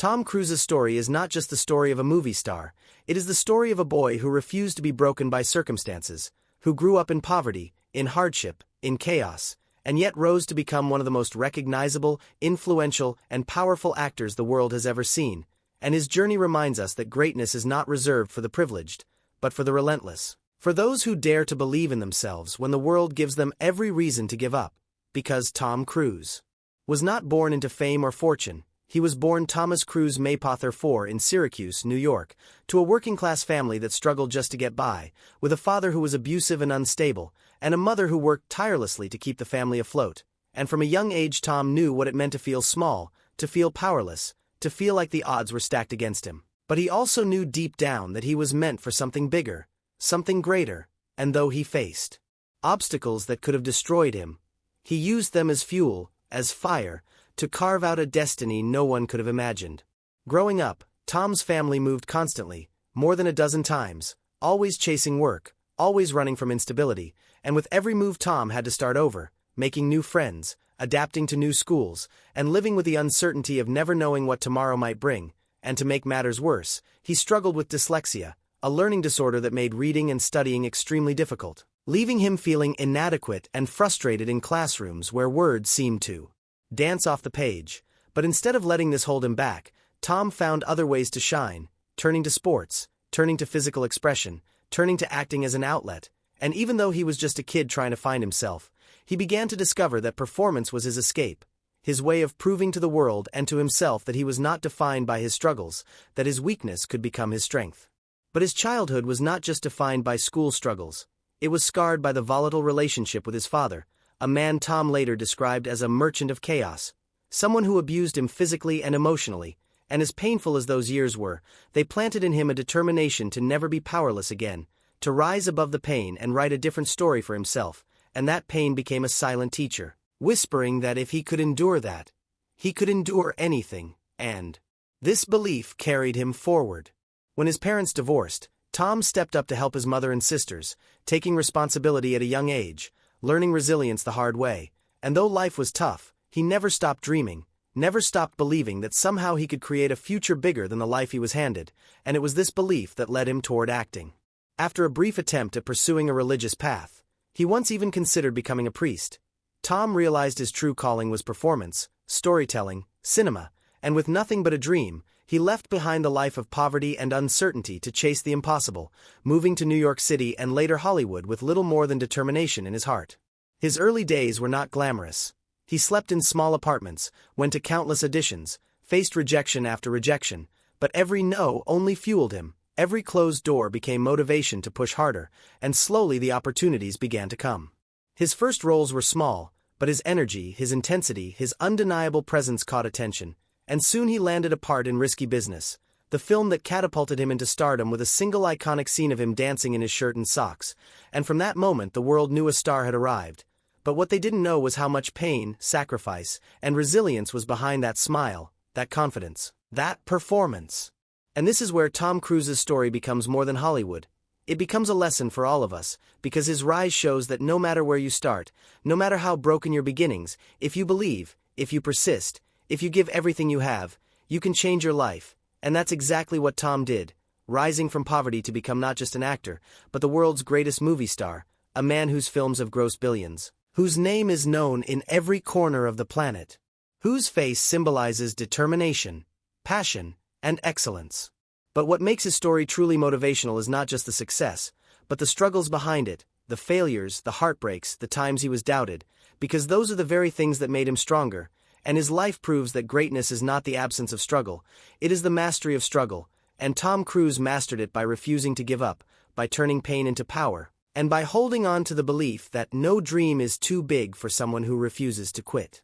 Tom Cruise's story is not just the story of a movie star, it is the story of a boy who refused to be broken by circumstances, who grew up in poverty, in hardship, in chaos, and yet rose to become one of the most recognizable, influential, and powerful actors the world has ever seen, and his journey reminds us that greatness is not reserved for the privileged, but for the relentless. For those who dare to believe in themselves when the world gives them every reason to give up. Because Tom Cruise was not born into fame or fortune. He was born Thomas Cruise Maypother IV in Syracuse, New York, to a working-class family that struggled just to get by, with a father who was abusive and unstable, and a mother who worked tirelessly to keep the family afloat. And from a young age Tom knew what it meant to feel small, to feel powerless, to feel like the odds were stacked against him. But he also knew deep down that he was meant for something bigger, something greater, and though he faced obstacles that could have destroyed him, he used them as fuel, as fire, to carve out a destiny no one could have imagined. Growing up, Tom's family moved constantly, more than a dozen times, always chasing work, always running from instability, and with every move Tom had to start over, making new friends, adapting to new schools, and living with the uncertainty of never knowing what tomorrow might bring. And to make matters worse, he struggled with dyslexia, a learning disorder that made reading and studying extremely difficult, leaving him feeling inadequate and frustrated in classrooms where words seemed to dance off the page. But instead of letting this hold him back, Tom found other ways to shine, turning to sports, turning to physical expression, turning to acting as an outlet. And even though he was just a kid trying to find himself, he began to discover that performance was his escape, his way of proving to the world and to himself that he was not defined by his struggles, that his weakness could become his strength. But his childhood was not just defined by school struggles. It was scarred by the volatile relationship with his father, a man Tom later described as a merchant of chaos, someone who abused him physically and emotionally, and as painful as those years were, they planted in him a determination to never be powerless again, to rise above the pain and write a different story for himself, and that pain became a silent teacher, whispering that if he could endure that, he could endure anything, and this belief carried him forward. When his parents divorced, Tom stepped up to help his mother and sisters, taking responsibility at a young age, learning resilience the hard way, and though life was tough, he never stopped dreaming, never stopped believing that somehow he could create a future bigger than the life he was handed, and it was this belief that led him toward acting. After a brief attempt at pursuing a religious path, he once even considered becoming a priest. Tom realized his true calling was performance, storytelling, cinema, and with nothing but a dream, he left behind the life of poverty and uncertainty to chase the impossible, moving to New York City and later Hollywood with little more than determination in his heart. His early days were not glamorous. He slept in small apartments, went to countless auditions, faced rejection after rejection, but every no only fueled him. Every closed door became motivation to push harder, and slowly the opportunities began to come. His first roles were small, but his energy, his intensity, his undeniable presence caught attention, and soon he landed a part in Risky Business, the film that catapulted him into stardom with a single iconic scene of him dancing in his shirt and socks, and from that moment the world knew a star had arrived. But what they didn't know was how much pain, sacrifice, and resilience was behind that smile, that confidence, that performance. And this is where Tom Cruise's story becomes more than Hollywood. It becomes a lesson for all of us, because his rise shows that no matter where you start, no matter how broken your beginnings, if you believe, if you persist, if you give everything you have, you can change your life. And that's exactly what Tom did, rising from poverty to become not just an actor, but the world's greatest movie star, a man whose films have grossed billions, whose name is known in every corner of the planet, whose face symbolizes determination, passion, and excellence. But what makes his story truly motivational is not just the success, but the struggles behind it, the failures, the heartbreaks, the times he was doubted, because those are the very things that made him stronger, and his life proves that greatness is not the absence of struggle, it is the mastery of struggle, and Tom Cruise mastered it by refusing to give up, by turning pain into power, and by holding on to the belief that no dream is too big for someone who refuses to quit.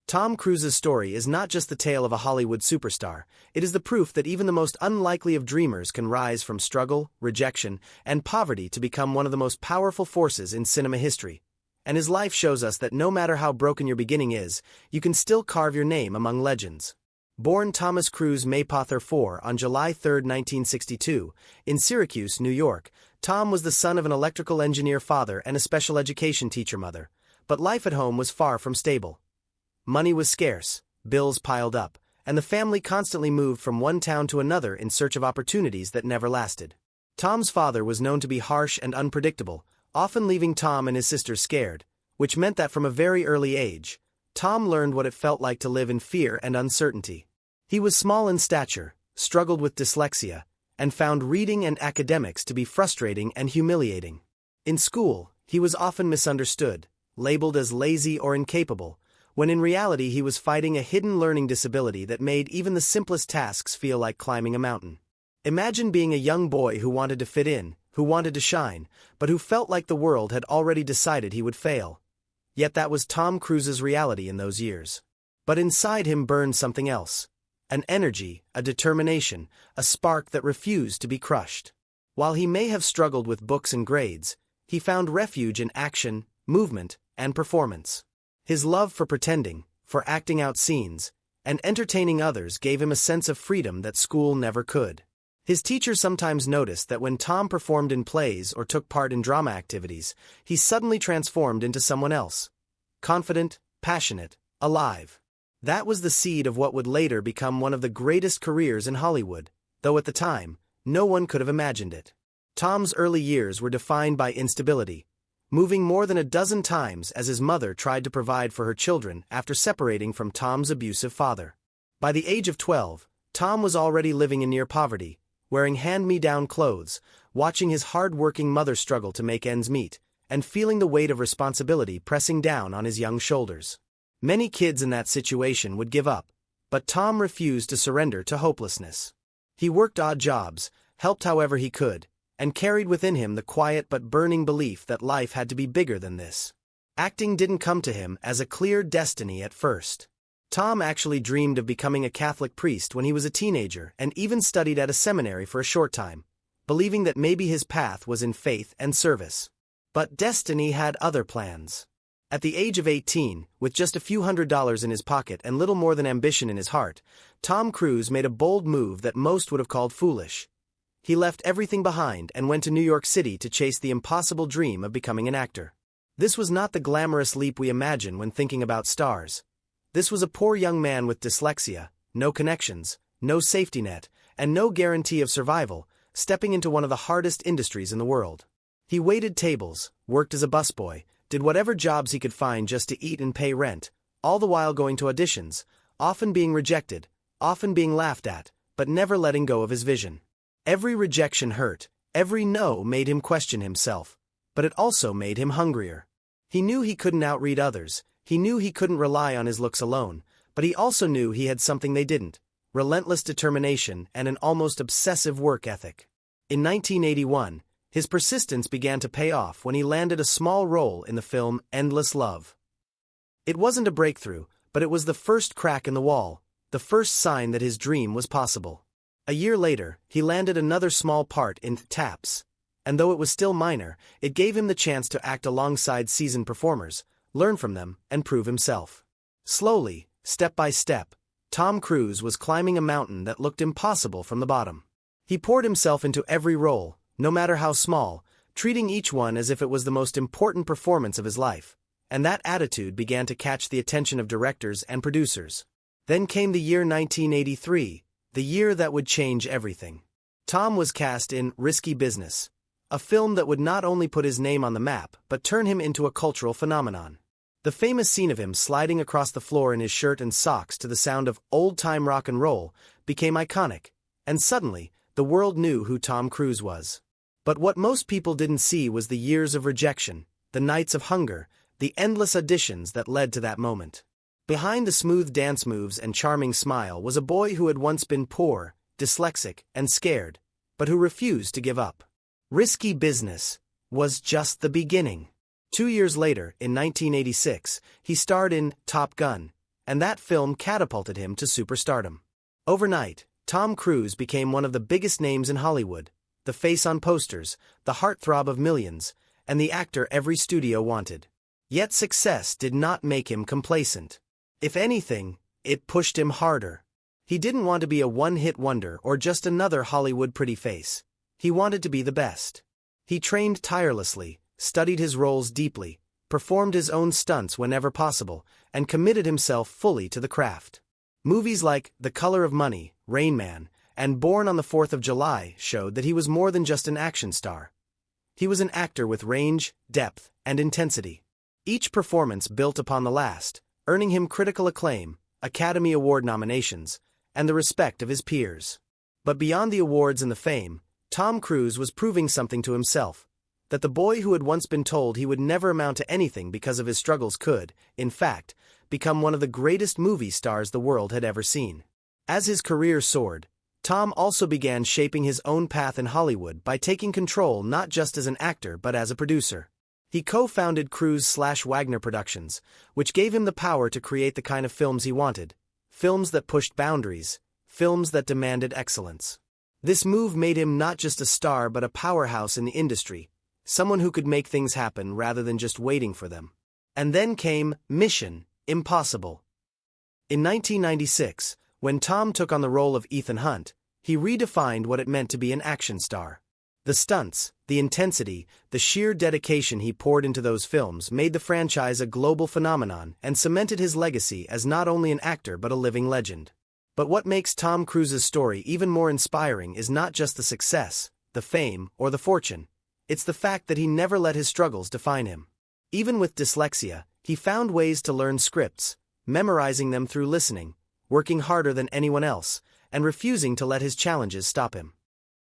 Tom Cruise's story is not just the tale of a Hollywood superstar, it is the proof that even the most unlikely of dreamers can rise from struggle, rejection, and poverty to become one of the most powerful forces in cinema history. And his life shows us that no matter how broken your beginning is, you can still carve your name among legends. Born Thomas Cruise Maypother IV on July 3, 1962, in Syracuse, New York, Tom was the son of an electrical engineer father and a special education teacher mother, but life at home was far from stable. Money was scarce, bills piled up, and the family constantly moved from one town to another in search of opportunities that never lasted. Tom's father was known to be harsh and unpredictable, often leaving Tom and his sisters scared, which meant that from a very early age, Tom learned what it felt like to live in fear and uncertainty. He was small in stature, struggled with dyslexia, and found reading and academics to be frustrating and humiliating. In school, he was often misunderstood, labeled as lazy or incapable, when in reality he was fighting a hidden learning disability that made even the simplest tasks feel like climbing a mountain. Imagine being a young boy who wanted to fit in, who wanted to shine, but who felt like the world had already decided he would fail. Yet that was Tom Cruise's reality in those years. But inside him burned something else. An energy, a determination, a spark that refused to be crushed. While he may have struggled with books and grades, he found refuge in action, movement, and performance. His love for pretending, for acting out scenes, and entertaining others gave him a sense of freedom that school never could. His teachers sometimes noticed that when Tom performed in plays or took part in drama activities, he suddenly transformed into someone else. Confident, passionate, alive. That was the seed of what would later become one of the greatest careers in Hollywood, though at the time, no one could have imagined it. Tom's early years were defined by instability, moving more than a dozen times as his mother tried to provide for her children after separating from Tom's abusive father. By the age of 12, Tom was already living in near poverty, wearing hand-me-down clothes, watching his hard-working mother struggle to make ends meet, and feeling the weight of responsibility pressing down on his young shoulders. Many kids in that situation would give up, but Tom refused to surrender to hopelessness. He worked odd jobs, helped however he could, and carried within him the quiet but burning belief that life had to be bigger than this. Acting didn't come to him as a clear destiny at first. Tom actually dreamed of becoming a Catholic priest when he was a teenager and even studied at a seminary for a short time, believing that maybe his path was in faith and service. But destiny had other plans. At the age of 18, with just a few $100s in his pocket and little more than ambition in his heart, Tom Cruise made a bold move that most would have called foolish. He left everything behind and went to New York City to chase the impossible dream of becoming an actor. This was not the glamorous leap we imagine when thinking about stars. This was a poor young man with dyslexia, no connections, no safety net, and no guarantee of survival, stepping into one of the hardest industries in the world. He waited tables, worked as a busboy, did whatever jobs he could find just to eat and pay rent, all the while going to auditions, often being rejected, often being laughed at, but never letting go of his vision. Every rejection hurt, every no made him question himself, but it also made him hungrier. He knew he couldn't outread others, he knew he couldn't rely on his looks alone, but he also knew he had something they didn't: relentless determination and an almost obsessive work ethic. In 1981, his persistence began to pay off when he landed a small role in the film Endless Love. It wasn't a breakthrough, but it was the first crack in the wall, the first sign that his dream was possible. A year later, he landed another small part in Taps, and though it was still minor, it gave him the chance to act alongside seasoned performers, learn from them, and prove himself. Slowly, step by step, Tom Cruise was climbing a mountain that looked impossible from the bottom. He poured himself into every role, no matter how small, treating each one as if it was the most important performance of his life, and that attitude began to catch the attention of directors and producers. Then came the year 1983, the year that would change everything. Tom was cast in Risky Business, a film that would not only put his name on the map but turn him into a cultural phenomenon. The famous scene of him sliding across the floor in his shirt and socks to the sound of old-time rock and roll became iconic, and suddenly, the world knew who Tom Cruise was. But what most people didn't see was the years of rejection, the nights of hunger, the endless auditions that led to that moment. Behind the smooth dance moves and charming smile was a boy who had once been poor, dyslexic, and scared, but who refused to give up. Risky Business was just the beginning. 2 years later, in 1986, he starred in Top Gun, and that film catapulted him to superstardom. Overnight, Tom Cruise became one of the biggest names in Hollywood, the face on posters, the heartthrob of millions, and the actor every studio wanted. Yet success did not make him complacent. If anything, it pushed him harder. He didn't want to be a one-hit wonder or just another Hollywood pretty face. He wanted to be the best. He trained tirelessly, studied his roles deeply, performed his own stunts whenever possible, and committed himself fully to the craft. Movies like The Color of Money, Rain Man, and Born on the 4th of July showed that he was more than just an action star. He was an actor with range, depth, and intensity. Each performance built upon the last, earning him critical acclaim, Academy Award nominations, and the respect of his peers. But beyond the awards and the fame, Tom Cruise was proving something to himself. That the boy who had once been told he would never amount to anything because of his struggles could, in fact, become one of the greatest movie stars the world had ever seen. As his career soared, Tom also began shaping his own path in Hollywood by taking control not just as an actor but as a producer. He co-founded Cruise/Wagner Productions, which gave him the power to create the kind of films he wanted. Films that pushed boundaries, films that demanded excellence. This move made him not just a star but a powerhouse in the industry, someone who could make things happen rather than just waiting for them. And then came Mission Impossible. In 1996, when Tom took on the role of Ethan Hunt, he redefined what it meant to be an action star. The stunts, the intensity, the sheer dedication he poured into those films made the franchise a global phenomenon and cemented his legacy as not only an actor but a living legend. But what makes Tom Cruise's story even more inspiring is not just the success, the fame, or the fortune. It's the fact that he never let his struggles define him. Even with dyslexia, he found ways to learn scripts, memorizing them through listening, working harder than anyone else, and refusing to let his challenges stop him.